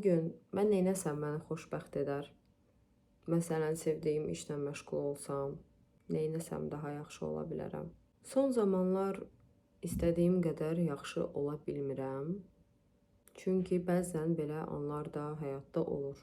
gün mən neynəsəm məni xoşbəxt edər. Məsələn, sevdiyim işlə məşğul olsam, neynəsəm daha yaxşı ola bilərəm. Son zamanlar istədiyim qədər yaxşı ola bilmirəm. Çünki bəzən belə anlar da həyatda olur.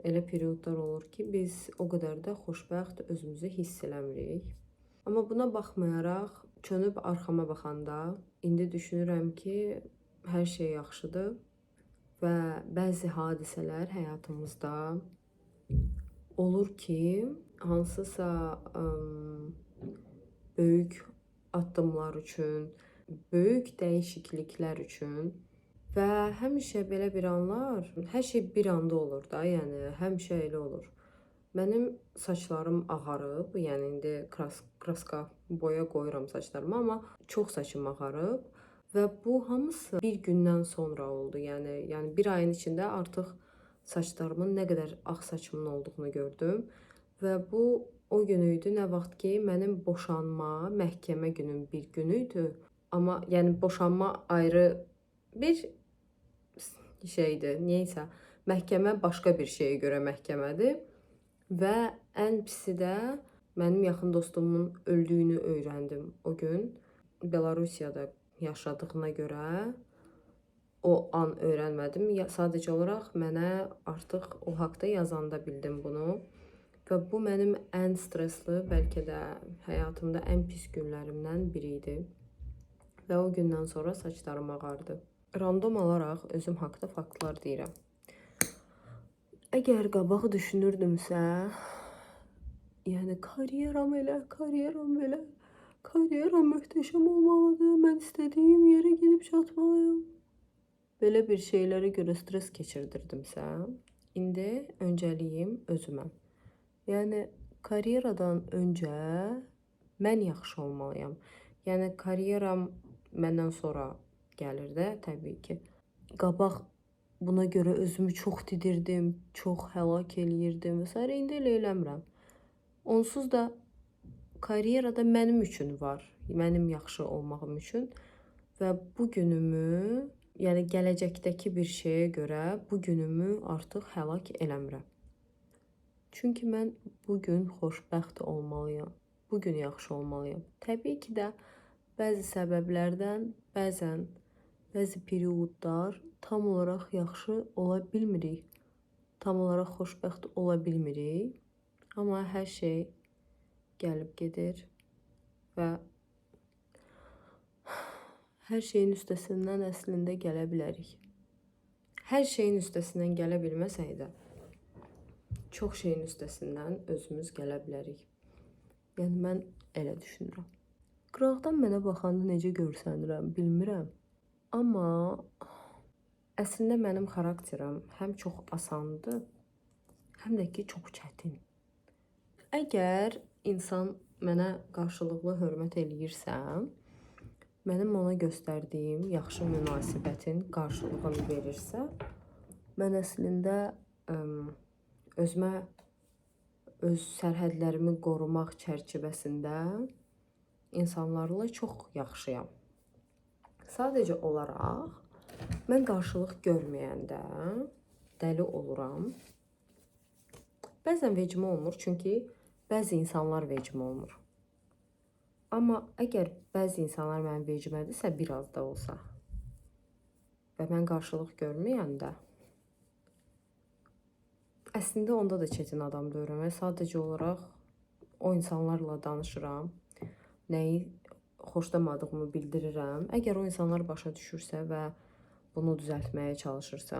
Elə periodlar olur ki, biz o qədər də xoşbəxt özümüzü hiss eləmirik. Amma buna baxmayaraq, çönüb arxama baxanda, indi düşünürəm ki, hər şey yaxşıdır və bəzi hadisələr həyatımızda olur ki, hansısa böyük addımlar üçün, böyük dəyişikliklər üçün və həmişə belə bir anlar, hər şey bir anda olur da, yəni həmişə elə olur. Mənim saçlarım ağarıb, yəni indi kraska boya qoyuram saçlarıma, amma çox saçım ağarıb və bu hamısı bir gündən sonra oldu. Yəni bir ayın içində artıq saçlarımın nə qədər ağ saçımın olduğunu gördüm və bu o gün idi, nə vaxt ki, mənim boşanma, məhkəmə günüm bir günü idi. Amma yəni boşanma ayrı bir şeydir, neysə, məhkəmə başqa bir şeyə görə məhkəmədir və ən pisi də mənim yaxın dostumun öldüyünü öyrəndim o gün. Belarusiyada yaşadığına görə o an öyrənmədim. Sadəcə olaraq mənə artıq o haqda yazanda bildim bunu. Və bu mənim ən stresli, bəlkə də həyatımda ən pis günlərimdən biri idi. Və o gündən sonra saçlarım ağardı. Random olaraq özüm haqda faktlar deyirəm. Əgər qabaq düşünürdümsə, yəni karyeram möhtəşəm olmalıdır, mən istədiyim yerə gedib çatmalıyım. Belə bir şeylərə görə stres keçirdirdimsə, indi öncəliyim özüməm. Yəni karyeradan öncə mən yaxşı olmalıyam. Yəni karyeram məndən sonra gəlir də, təbii ki. Qabaq buna görə özümü çox didirdim, çox həlak eləyirdim və s. İndi elə eləmirəm. Onsuz da karyerada mənim üçün var, mənim yaxşı olmağım üçün və bu günümü, yəni gələcəkdəki bir şeyə görə bu günümü artıq həlak eləmirəm. Çünki mən bugün xoşbəxt olmalıyam, bugün yaxşı olmalıyam. Təbii ki də bəzi səbəblərdən bəzən bəzi periodlar tam olaraq yaxşı ola bilmirik, tam olaraq xoşbəxt ola bilmirik. Amma hər şey gəlib gedir və hər şeyin üstəsindən əslində gələ bilərik. Hər şeyin üstəsindən gələ bilməsək də, çox şeyin üstəsindən özümüz gələ bilərik. Yəni mən elə düşünürəm. Qıraqdan mənə baxanda necə görsənirəm, bilmirəm. Amma əslində mənim xarakterim həm çox asandır, həm də ki, çox çətin. Əgər insan mənə qarşılıqlı hörmət eləyirsə, mənim ona göstərdiyim yaxşı münasibətin qarşılığını verirsə, mən əslində özümə, öz sərhədlərimi qorumaq çərçivəsində insanlarla çox yaxşıyam. Sadəcə olaraq, mən qarşılıq görməyəndə dəli oluram. Bəzən vecimə olmur, çünki bəzi insanlar vecimə olmur. Amma əgər bəzi insanlar mənim vecimədirsə, biraz da olsa və mən qarşılıq görməyəndə, əslində onda da çətin adam deyirəm. Sadəcə olaraq o insanlarla danışıram, nəyi xoşlamadığımı bildirirəm. Əgər o insanlar başa düşürsə və bunu düzəltməyə çalışırsa,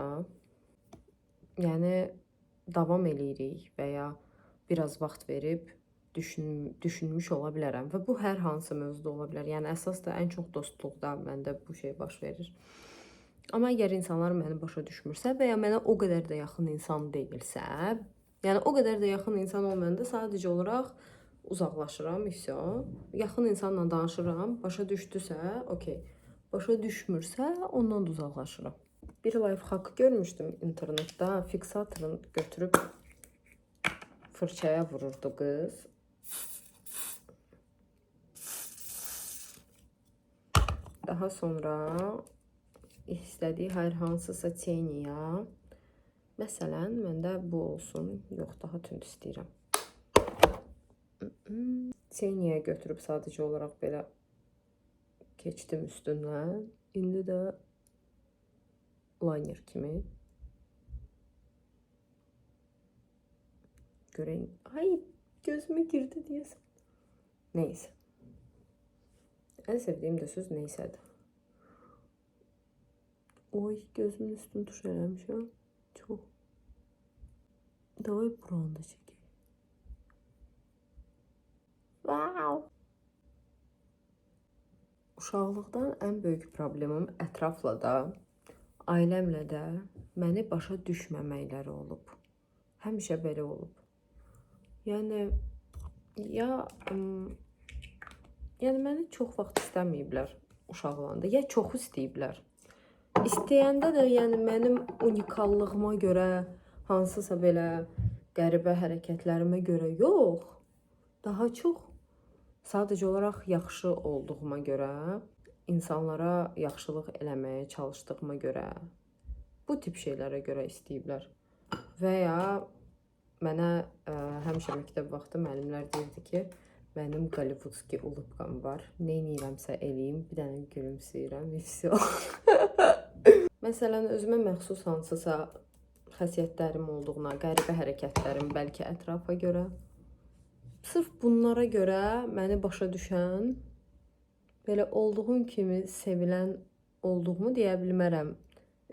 yəni davam eləyirik və ya biraz vaxt verib düşünmüş ola bilərəm və bu hər hansı mövzuda ola bilər. Yəni əsas da ən çox dostluqda məndə bu şey baş verir. Amma əgər insanlar məni başa düşmürsə və ya mənə o qədər də yaxın insan deyilsə, yəni o qədər də yaxın insan olmayanda sadəcə olaraq uzaqlaşıram, yaxın insanla danışıram, başa düşdüsə, okey. Başa düşmürsə, ondan da uzaqlaşıram. Bir life hack görmüşdüm internetdə, fiksatorun götürüb fırçaya vururdu qız. Daha sonra istədiyi hər hansısa teniyə Məsələn, məndə bu olsun. Yox, daha tünd istəyirəm. Seniyə götürüb sadəcə olaraq belə keçdim üstündən. İndi də liner kimi. Göreyim. Ay, gözümə girdi deyəsən. Neyse. En sevdiğim de söz neysədir. Oy, gözümün üstünü tuş eləmişəm. Çox. Davay buranı da çəkək. Wow. Uşaqlıqdan ən böyük problemim ətrafla da, ailəmlə də məni başa düşməməkləri olub. Həmişə belə olub. Yəni məni çox vaxt istəməyiblər uşaqlığında. Ya çox istəyiblər. İstəyəndə də yəni mənim unikallığıma görə, hansısa belə qəribə hərəkətlərimə görə yox, daha çox sadəcə olaraq yaxşı olduğuma görə, insanlara yaxşılıq eləməyə çalışdığıma görə, bu tip şeylərə görə istəyiblər. Və ya mənə həmişə məktəb vaxtı müəllimlər deyirdi ki, mənim Gollywoodski ulubqam var. Neynirəmsə eləyim, bir dənə gülümsəyirəm, vəsə. Məsələn, özümə məxsus hansısa xəsiyyətlərim olduğuna, qəribə hərəkətlərim bəlkə ətrafa görə. Sırf bunlara görə məni başa düşən, belə olduğum kimi sevilən olduğumu deyə bilmərəm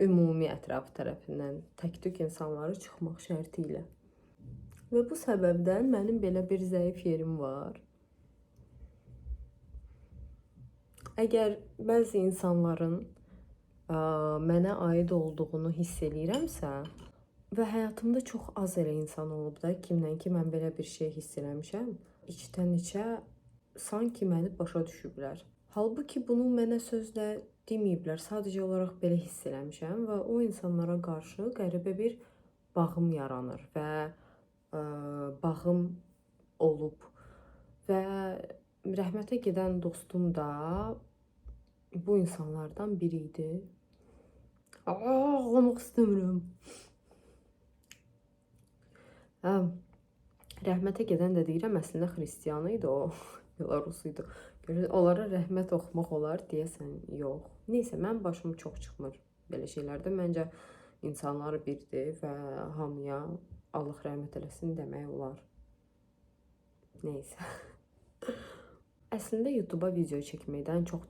ümumi ətraf tərəfindən, tək-tük insanları çıxmaq şərti ilə. Və bu səbəbdən mənim belə bir zəif yerim var. Əgər bəzi insanların mənə aid olduğunu hiss eləyirəmsə və həyatımda çox az elə insan olub da, kimdən ki mən belə bir şey hiss eləmişəm, içdən-içə sanki məni başa düşüblər. Halbuki bunu mənə sözlə deməyiblər, sadəcə olaraq belə hiss eləmişəm və o insanlara qarşı qəribə bir bağım yaranır və bağım olub və rəhmətə gedən dostum da bu insanlardan biri idi. Ağlamaq istəmirəm. Rəhmətə gedən də deyirəm, əslində xristiyan idi o, Belarus idi. Onlara rəhmət oxumaq olar, deyəsən yox. Neysə, mən başım çox çıxmır belə şeylərdə. Məncə insanlar birdir və hamıya Allah rəhmət eləsin demək olar. Neysə. Əslində YouTube-a video çəkməkdən çox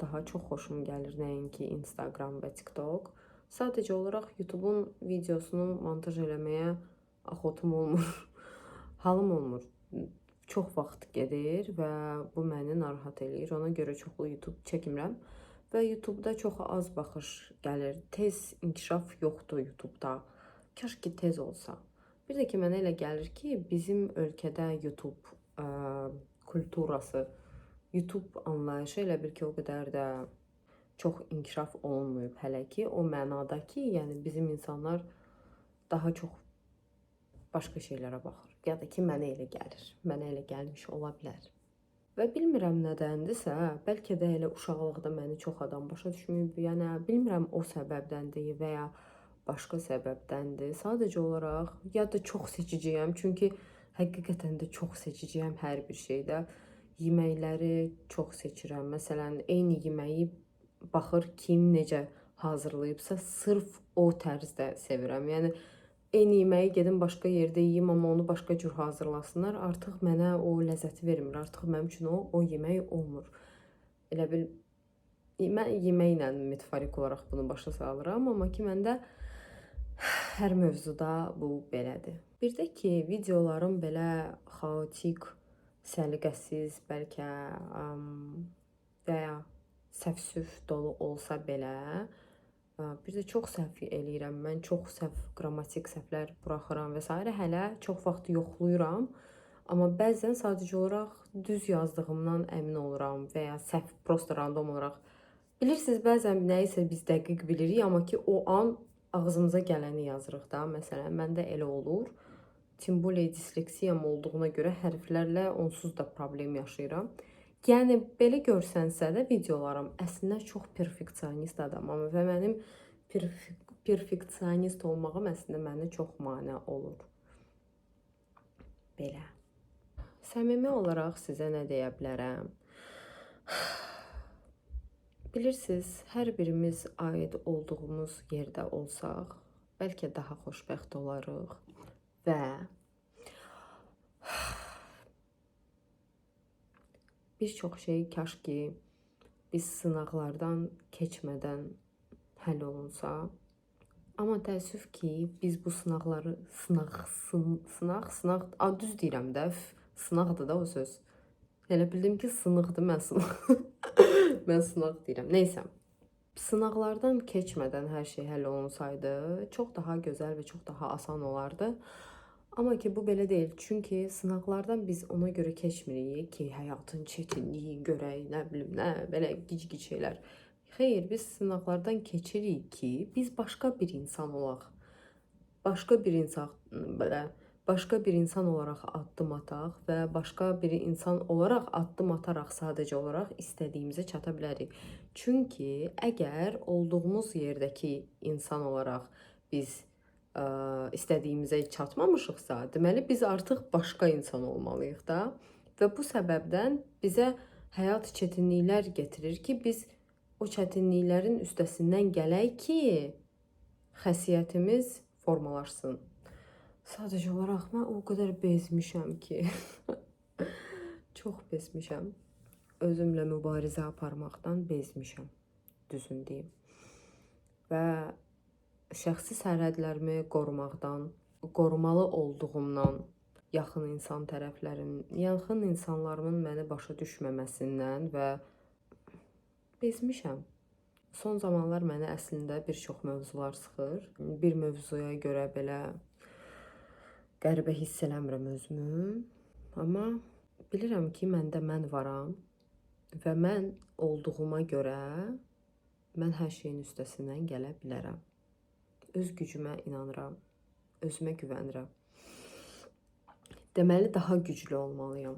xoşum gəlir, nəinki Instagram və TikTok. Sadəcə olaraq YouTube-un videosunu montaj eləməyə axotum olmur, halım olmur. Çox vaxt gedir və bu məni narahat eləyir. Ona görə çoxlu YouTube çəkmirəm və YouTube-da çox az baxış gəlir. Tez inkişaf yoxdur YouTube-da. Kaş ki tez olsa. Bir də ki mənə elə gəlir ki, bizim ölkədə YouTube kulturası, YouTube anlayışı elə bil ki, o qədər də çox inkişaf olunmayıb hələ ki. O mənada ki, yəni bizim insanlar daha çox başqa şeylərə baxır. Ya da ki, mənə elə gəlir. Mənə elə gəlmiş ola bilər. Və bilmirəm nədəndirsə, bəlkə də elə uşaqlıqda məni çox adam başa düşməyib. Yəni, bilmirəm o səbəbdəndir və ya başqa səbəbdəndir. Sadəcə olaraq ya da çox seçiciyəm. Çünki həqiqətən də çox seçiciyəm hər bir şeydə. Yeməkləri çox seçirəm. Məsələn, eyni yeməyi baxır kim necə hazırlayıbsa, sırf o tərzdə sevirəm. Yəni, eyni yeməyi gedim başqa yerdə yeyim, amma onu başqa cür hazırlasınlar. Artıq mənə o ləzzəti vermir. Artıq mənim üçün o yemək olmur. Elə bil, mən yeməklə metaforik olaraq bunu başa salıram, amma ki, məndə hər mövzuda bu belədir. Bir də ki, videolarım belə xaotik, səliqəsiz, bəlkə və ya səf-süf dolu olsa belə, bir də çox səhv eləyirəm. Mən çox səhv, qrammatik səhvlər buraxıram və s. Hələ çox vaxt yoxlayıram. Amma bəzən sadəcə olaraq düz yazdığımdan əmin oluram və ya səhv, prosta random olaraq. Bilirsiniz, bəzən nəyisə biz dəqiq bilirik, amma ki o an ağzımıza gələni yazırıq da. Məsələn, məndə elə olur. Timbole disleksiyam olduğuna görə hərflərlə onsuz da problem yaşayıram. Yəni, belə görsənsə də videolarım əslində çox perfeksionist adamam və mənim perfeksionist olmağım əslində mənə çox mane olur. Belə. Səmimi olaraq sizə nə deyə bilərəm? Bilirsiniz, hər birimiz aid olduğumuz yerdə olsaq, bəlkə daha xoşbəxt olarıq və bir çox şey kaş ki biz sınaqlardan keçmədən həll olunsa. Amma təəssüf ki biz bu sınaqları sınaq düz deyirəm də, sınaqdır da o söz. Elə bildim ki sınıqdır, mən sınaq. Mən sınaq deyirəm. Neysə. Sınaqlardan keçmədən hər şey həll olunsaydı, çox daha gözəl və çox daha asan olardı. Amma ki bu belə deyil. Çünki sınaqlardan biz ona görə keçmirik ki, həyatın çətinliyi görək, nə bilim, nə belə gic-gic şeylər. Xeyr, biz sınaqlardan keçirik ki, biz başqa bir insan olaq. Başqa bir insan olaraq addım ataq və başqa bir insan olaraq addım ataraq sadəcə olaraq istədiyimizə çata bilərik. Çünki əgər olduğumuz yerdəki insan olaraq biz istədiyimizə çatmamışıqsa, deməli biz artıq başqa insan olmalıyıq da. Və bu səbəbdən bizə həyat çətinliklər gətirir ki, biz o çətinliklərin üstəsindən gələk ki, xəsiyyətimiz formalaşsın. Sadəcə olaraq mən o qədər bezmişəm ki, çox bezmişəm. Özümlə mübarizə aparmaqdan bezmişəm, düzün deyim. Və şəxsi sərhədlərimi qorumaqdan, qorumalı olduğumdan, yaxın insanlarımın məni başa düşməməsindən və bezmişəm. Son zamanlar mənə əslində bir çox mövzular sıxır. Bir mövzuya görə belə qəribə hiss eləmirəm özümü. Amma bilirəm ki, məndə mən varam və mən olduğuma görə mən hər şeyin üstəsindən gələ bilərəm. Öz gücümə inanıram, özümə güvənirəm. Deməli daha güclü olmalıyam.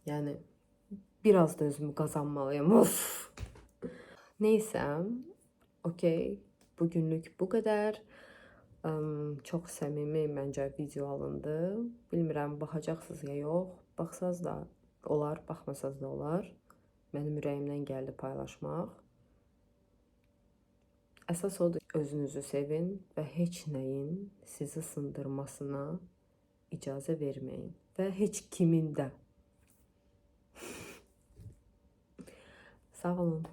Yəni biraz da özümü qazanmalıyam. Of! Neysə, okey, bugünlük bu qədər. Çox səmimi məncə video alındı. Bilmirəm, baxacaqsınız ya yox. Baxsaz da olar, baxmasaz da olar. Mənim ürəyimdən gəldi paylaşmaq. Əsas odur, özünüzü sevin və heç nəyin sizi sındırmasına icazə verməyin. Və heç kimin də. Sağ olun.